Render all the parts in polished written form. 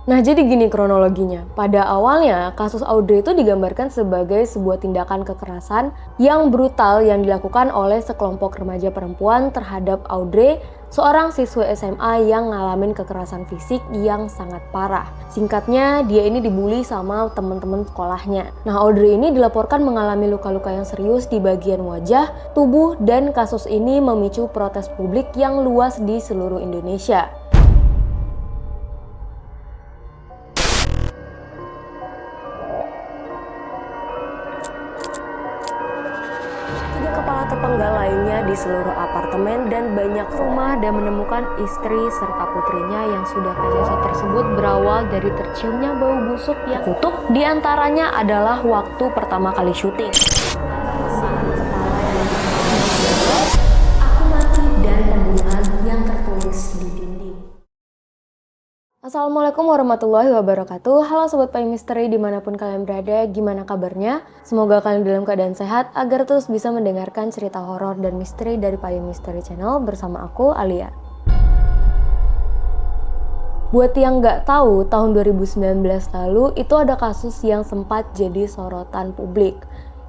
Nah, jadi gini kronologinya. Pada awalnya, kasus Audrey itu digambarkan sebagai sebuah tindakan kekerasan yang brutal yang dilakukan oleh sekelompok remaja perempuan terhadap Audrey, seorang siswa SMA yang ngalamin kekerasan fisik yang sangat parah. Singkatnya, dia ini dibully sama teman-teman sekolahnya. Nah, Audrey ini dilaporkan mengalami luka-luka yang serius di bagian wajah, tubuh, dan kasus ini memicu protes publik yang luas di seluruh Indonesia. Tiga kepala terpenggal lainnya di seluruh apartemen dan banyak rumah dan menemukan istri serta putrinya yang sudah tewas tersebut berawal dari terciumnya bau busuk yang kutuk. Di antaranya adalah waktu pertama kali syuting. Saat kepala yang aku mati dan pembunuhan yang tertulis di dinding. Assalamualaikum warahmatullahi wabarakatuh. Halo Sobat Payung Misteri dimanapun kalian berada, gimana kabarnya? Semoga kalian dalam keadaan sehat agar terus bisa mendengarkan cerita horor dan misteri dari Payung Misteri Channel bersama aku, Alia. Buat yang nggak tahu, tahun 2019 lalu itu ada kasus yang sempat jadi sorotan publik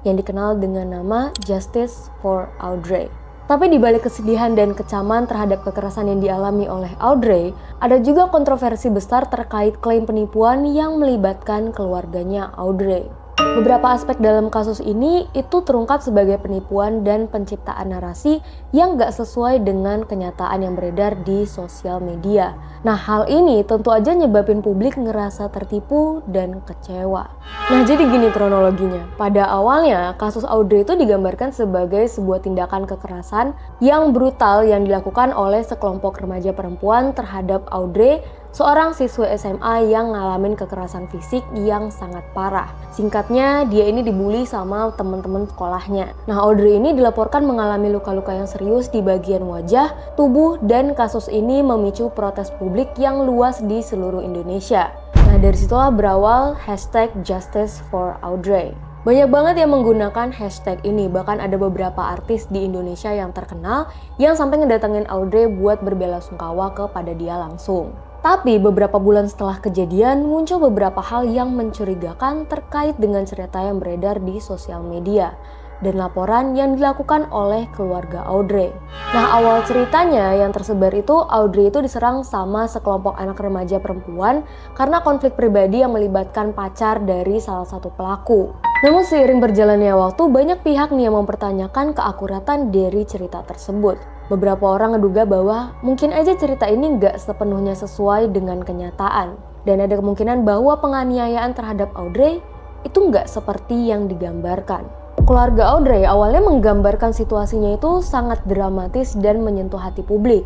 yang dikenal dengan nama Justice for Audrey. Tapi di balik kesedihan dan kecaman terhadap kekerasan yang dialami oleh Audrey, ada juga kontroversi besar terkait klaim penipuan yang melibatkan keluarganya Audrey. Beberapa aspek dalam kasus ini itu terungkap sebagai penipuan dan penciptaan narasi yang gak sesuai dengan kenyataan yang beredar di sosial media. Nah, hal ini tentu aja nyebabin publik ngerasa tertipu dan kecewa. Nah, jadi gini kronologinya. Pada awalnya, kasus Audrey itu digambarkan sebagai sebuah tindakan kekerasan yang brutal yang dilakukan oleh sekelompok remaja perempuan terhadap Audrey, seorang siswa SMA yang ngalamin kekerasan fisik yang sangat parah. Singkatnya, dia ini dibully sama teman-teman sekolahnya. Nah, Audrey ini dilaporkan mengalami luka-luka yang serius di bagian wajah, tubuh, dan kasus ini memicu protes publik yang luas di seluruh Indonesia. Nah, dari situlah berawal hashtag Justice for Audrey. Banyak banget yang menggunakan hashtag ini, bahkan ada beberapa artis di Indonesia yang terkenal yang sampai ngedatengin Audrey buat berbelasungkawa kepada dia langsung. Tapi beberapa bulan setelah kejadian muncul beberapa hal yang mencurigakan terkait dengan cerita yang beredar di sosial media dan laporan yang dilakukan oleh keluarga Audrey. Nah, awal ceritanya yang tersebar itu Audrey itu diserang sama sekelompok anak remaja perempuan karena konflik pribadi yang melibatkan pacar dari salah satu pelaku. Namun seiring berjalannya waktu, banyak pihak nih yang mempertanyakan keakuratan dari cerita tersebut. Beberapa orang ngeduga bahwa mungkin aja cerita ini nggak sepenuhnya sesuai dengan kenyataan. Dan ada kemungkinan bahwa penganiayaan terhadap Audrey itu nggak seperti yang digambarkan. Keluarga Audrey awalnya menggambarkan situasinya itu sangat dramatis dan menyentuh hati publik,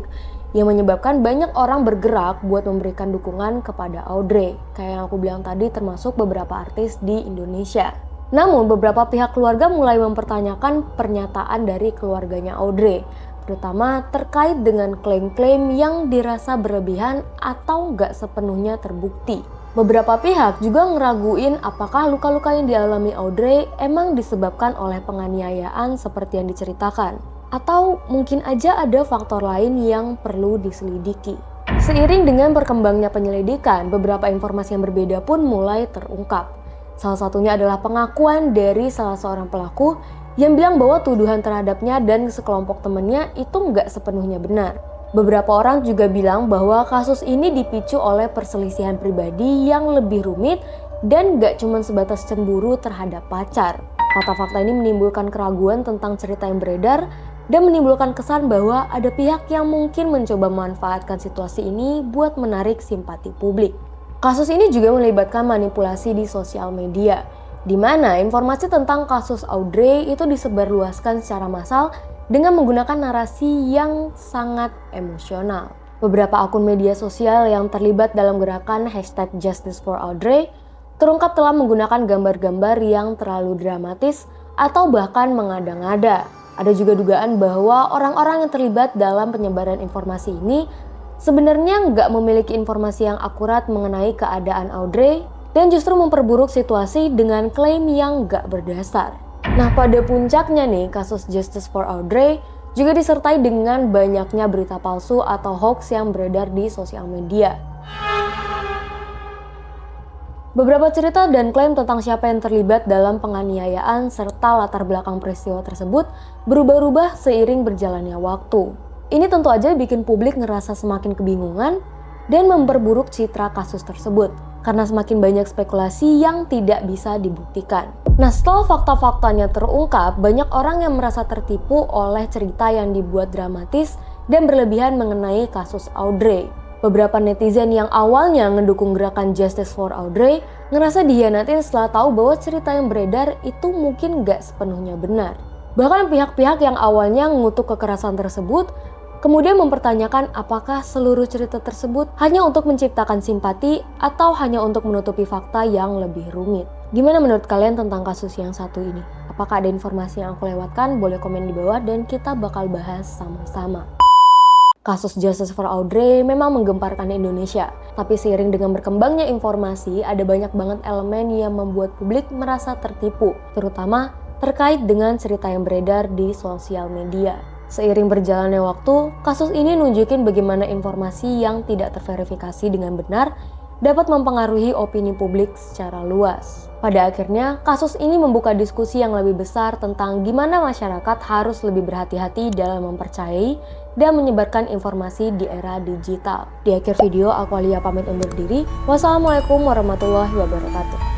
yang menyebabkan banyak orang bergerak buat memberikan dukungan kepada Audrey. Kayak yang aku bilang tadi, termasuk beberapa artis di Indonesia. Namun beberapa pihak keluarga mulai mempertanyakan pernyataan dari keluarganya Audrey, terutama terkait dengan klaim-klaim yang dirasa berlebihan atau nggak sepenuhnya terbukti. Beberapa pihak juga ngeraguin apakah luka-luka yang dialami Audrey emang disebabkan oleh penganiayaan seperti yang diceritakan, atau mungkin aja ada faktor lain yang perlu diselidiki. Seiring dengan berkembangnya penyelidikan, beberapa informasi yang berbeda pun mulai terungkap. Salah satunya adalah pengakuan dari salah seorang pelaku yang bilang bahwa tuduhan terhadapnya dan sekelompok temannya itu nggak sepenuhnya benar. Beberapa orang juga bilang bahwa kasus ini dipicu oleh perselisihan pribadi yang lebih rumit dan nggak cuma sebatas cemburu terhadap pacar. Fakta-fakta ini menimbulkan keraguan tentang cerita yang beredar dan menimbulkan kesan bahwa ada pihak yang mungkin mencoba memanfaatkan situasi ini buat menarik simpati publik. Kasus ini juga melibatkan manipulasi di sosial media, di mana informasi tentang kasus Audrey itu disebarluaskan secara massal dengan menggunakan narasi yang sangat emosional. Beberapa akun media sosial yang terlibat dalam gerakan hashtag Justice for Audrey terungkap telah menggunakan gambar-gambar yang terlalu dramatis atau bahkan mengada-ngada. Ada juga dugaan bahwa orang-orang yang terlibat dalam penyebaran informasi ini sebenarnya nggak memiliki informasi yang akurat mengenai keadaan Audrey dan justru memperburuk situasi dengan klaim yang nggak berdasar. Nah, pada puncaknya nih, kasus Justice for Audrey juga disertai dengan banyaknya berita palsu atau hoax yang beredar di sosial media. Beberapa cerita dan klaim tentang siapa yang terlibat dalam penganiayaan serta latar belakang peristiwa tersebut berubah-ubah seiring berjalannya waktu. Ini tentu aja bikin publik ngerasa semakin kebingungan dan memperburuk citra kasus tersebut karena semakin banyak spekulasi yang tidak bisa dibuktikan. Nah, setelah fakta-faktanya terungkap, banyak orang yang merasa tertipu oleh cerita yang dibuat dramatis dan berlebihan mengenai kasus Audrey. Beberapa netizen yang awalnya ngedukung gerakan Justice for Audrey ngerasa dihianatin setelah tahu bahwa cerita yang beredar itu mungkin gak sepenuhnya benar. Bahkan pihak-pihak yang awalnya mengutuk kekerasan tersebut kemudian mempertanyakan apakah seluruh cerita tersebut hanya untuk menciptakan simpati atau hanya untuk menutupi fakta yang lebih rumit. Gimana menurut kalian tentang kasus yang satu ini? Apakah ada informasi yang aku lewatkan? Boleh komen di bawah dan kita bakal bahas sama-sama. Kasus Justice for Audrey memang menggemparkan Indonesia, tapi seiring dengan berkembangnya informasi, ada banyak banget elemen yang membuat publik merasa tertipu, terutama terkait dengan cerita yang beredar di sosial media. Seiring berjalannya waktu, kasus ini nunjukin bagaimana informasi yang tidak terverifikasi dengan benar dapat mempengaruhi opini publik secara luas. Pada akhirnya, kasus ini membuka diskusi yang lebih besar tentang gimana masyarakat harus lebih berhati-hati dalam mempercayai dan menyebarkan informasi di era digital. Di akhir video, aku Alia pamit undur diri. Wassalamualaikum warahmatullahi wabarakatuh.